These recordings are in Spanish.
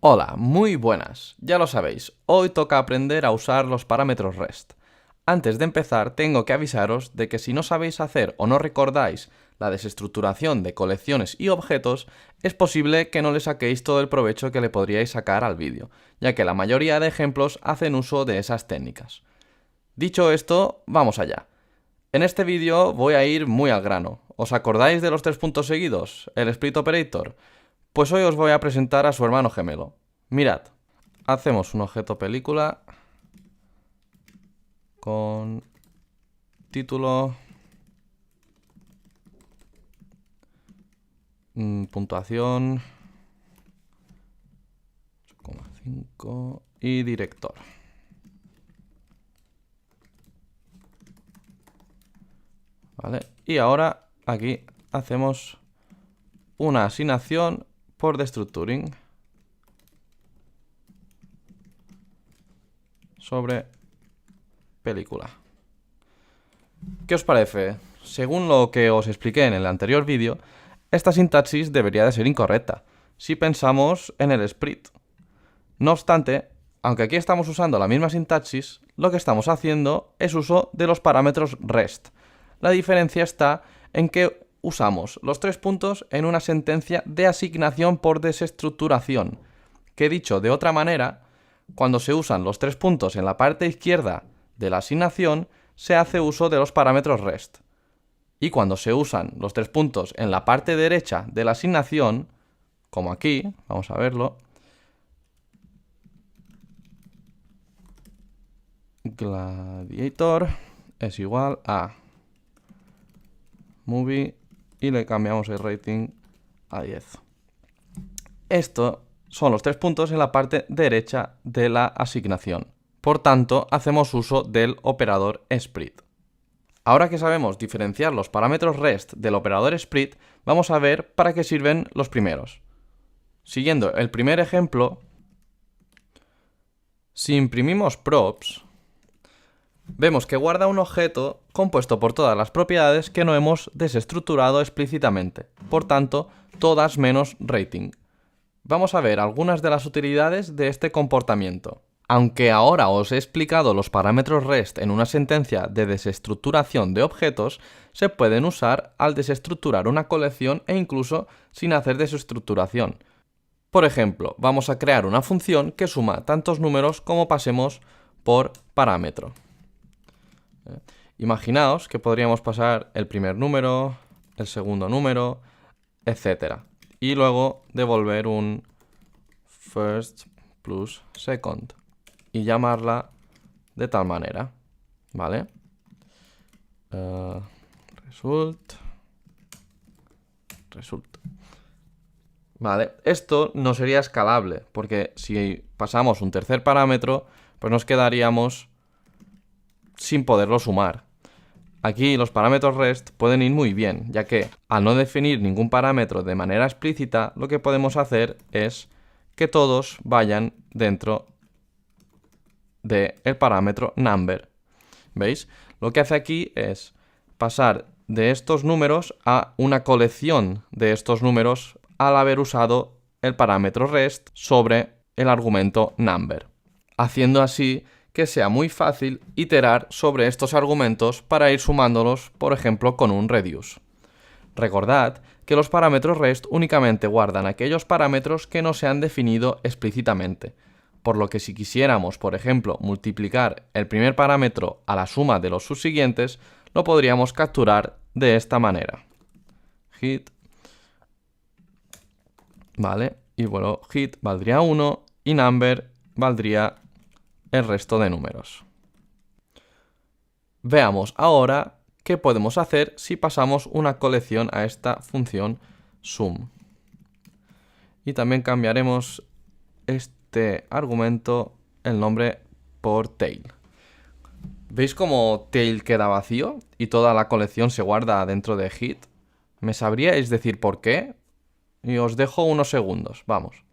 Hola, muy buenas. Ya lo sabéis, hoy toca aprender a usar los parámetros REST. Antes de empezar, tengo que avisaros de que si no sabéis hacer o no recordáis la desestructuración de colecciones y objetos, es posible que no le saquéis todo el provecho que le podríais sacar al vídeo, ya que la mayoría de ejemplos hacen uso de esas técnicas. Dicho esto, vamos allá. En este vídeo voy a ir muy al grano. ¿Os acordáis de los 3 puntos seguidos? ¿El split operator? Pues hoy os voy a presentar a su hermano gemelo. Mirad, hacemos un objeto película con título, puntuación 8,5 y director. ¿Vale? Y ahora aquí hacemos una asignación por destructuring sobre película. ¿Qué os parece? Según lo que os expliqué en el anterior vídeo, esta sintaxis debería de ser incorrecta si pensamos en el split. No obstante, aunque aquí estamos usando la misma sintaxis, lo que estamos haciendo es uso de los parámetros REST. La diferencia está en que usamos los 3 puntos en una sentencia de asignación por desestructuración, que dicho de otra manera, cuando se usan los 3 puntos en la parte izquierda de la asignación, se hace uso de los parámetros REST. Y cuando se usan los 3 puntos en la parte derecha de la asignación, como aquí, vamos a verlo, Gladiator es igual a movie y le cambiamos el rating a 10. Estos son los 3 puntos en la parte derecha de la asignación. Por tanto, hacemos uso del operador split. Ahora que sabemos diferenciar los parámetros REST del operador split, vamos a ver para qué sirven los primeros. Siguiendo el primer ejemplo, si imprimimos props, vemos que guarda un objeto compuesto por todas las propiedades que no hemos desestructurado explícitamente, por tanto, todas menos rating. Vamos a ver algunas de las utilidades de este comportamiento. Aunque ahora os he explicado los parámetros REST en una sentencia de desestructuración de objetos, se pueden usar al desestructurar una colección e incluso sin hacer desestructuración. Por ejemplo, vamos a crear una función que suma tantos números como pasemos por parámetro. Imaginaos que podríamos pasar el primer número, el segundo número, etc. Y luego devolver un first plus second y llamarla de tal manera, ¿vale? Result. Vale, esto no sería escalable, porque si pasamos un tercer parámetro, pues nos quedaríamos sin poderlo sumar. Aquí los parámetros REST pueden ir muy bien, ya que al no definir ningún parámetro de manera explícita, lo que podemos hacer es que todos vayan dentro del parámetro number. ¿Veis? Lo que hace aquí es pasar de estos números a una colección de estos números al haber usado el parámetro REST sobre el argumento number, haciendo así que sea muy fácil iterar sobre estos argumentos para ir sumándolos, por ejemplo, con un reduce. Recordad que los parámetros REST únicamente guardan aquellos parámetros que no se han definido explícitamente, por lo que si quisiéramos, por ejemplo, multiplicar el primer parámetro a la suma de los subsiguientes, lo podríamos capturar de esta manera. Hit, ¿vale? Y bueno, hit valdría 1 y number valdría el resto de números. Veamos ahora qué podemos hacer si pasamos una colección a esta función sum. Y también cambiaremos este argumento, el nombre, por tail. ¿Veis cómo tail queda vacío y toda la colección se guarda dentro de hit? ¿Me sabríais decir por qué? Y os dejo unos segundos, vamos.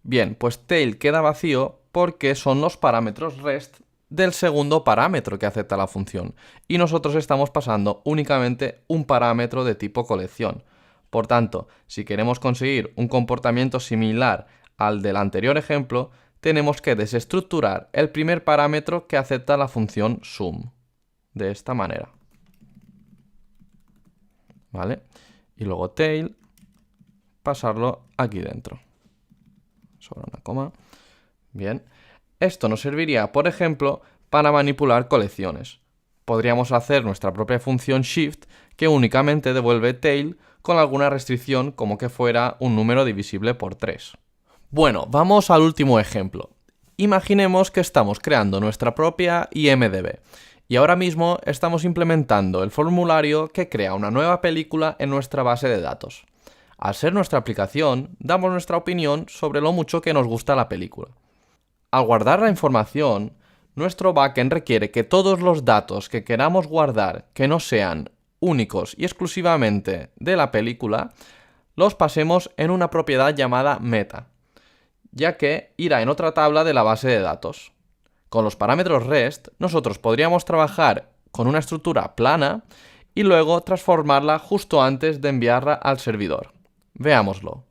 Bien, pues tail queda vacío porque son los parámetros REST del segundo parámetro que acepta la función. Y nosotros estamos pasando únicamente un parámetro de tipo colección. Por tanto, si queremos conseguir un comportamiento similar al del anterior ejemplo, tenemos que desestructurar el primer parámetro que acepta la función sum. De esta manera. ¿Vale? Y luego tail, pasarlo aquí dentro. Sobre una coma. Bien. Esto nos serviría, por ejemplo, para manipular colecciones. Podríamos hacer nuestra propia función shift que únicamente devuelve tail con alguna restricción como que fuera un número divisible por 3. Bueno, vamos al último ejemplo. Imaginemos que estamos creando nuestra propia IMDb y ahora mismo estamos implementando el formulario que crea una nueva película en nuestra base de datos. Al ser nuestra aplicación, damos nuestra opinión sobre lo mucho que nos gusta la película. Al guardar la información, nuestro backend requiere que todos los datos que queramos guardar que no sean únicos y exclusivamente de la película, los pasemos en una propiedad llamada meta, ya que irá en otra tabla de la base de datos. Con los parámetros REST, nosotros podríamos trabajar con una estructura plana y luego transformarla justo antes de enviarla al servidor. Veámoslo.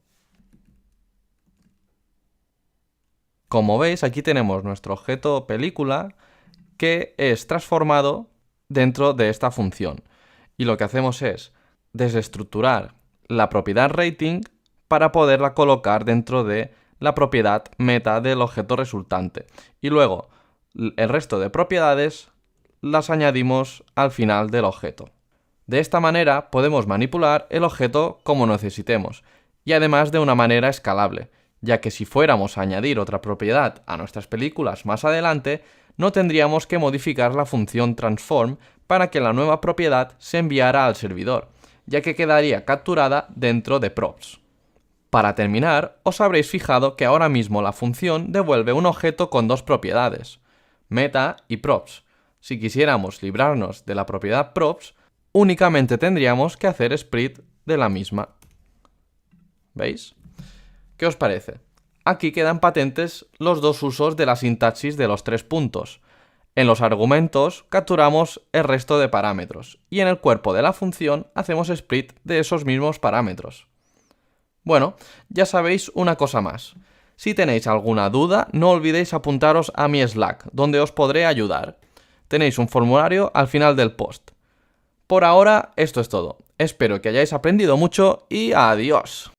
Como veis, aquí tenemos nuestro objeto película que es transformado dentro de esta función. Y lo que hacemos es desestructurar la propiedad rating para poderla colocar dentro de la propiedad meta del objeto resultante. Y luego, el resto de propiedades las añadimos al final del objeto. De esta manera podemos manipular el objeto como necesitemos y además de una manera escalable, ya que si fuéramos a añadir otra propiedad a nuestras películas más adelante, no tendríamos que modificar la función transform para que la nueva propiedad se enviara al servidor, ya que quedaría capturada dentro de props. Para terminar, os habréis fijado que ahora mismo la función devuelve un objeto con dos propiedades, meta y props. Si quisiéramos librarnos de la propiedad props, únicamente tendríamos que hacer split de la misma. ¿Veis? ¿Qué os parece? Aquí quedan patentes los dos usos de la sintaxis de los 3 puntos. En los argumentos capturamos el resto de parámetros y en el cuerpo de la función hacemos split de esos mismos parámetros. Bueno, ya sabéis una cosa más. Si tenéis alguna duda, no olvidéis apuntaros a mi Slack, donde os podré ayudar. Tenéis un formulario al final del post. Por ahora, esto es todo. Espero que hayáis aprendido mucho y adiós.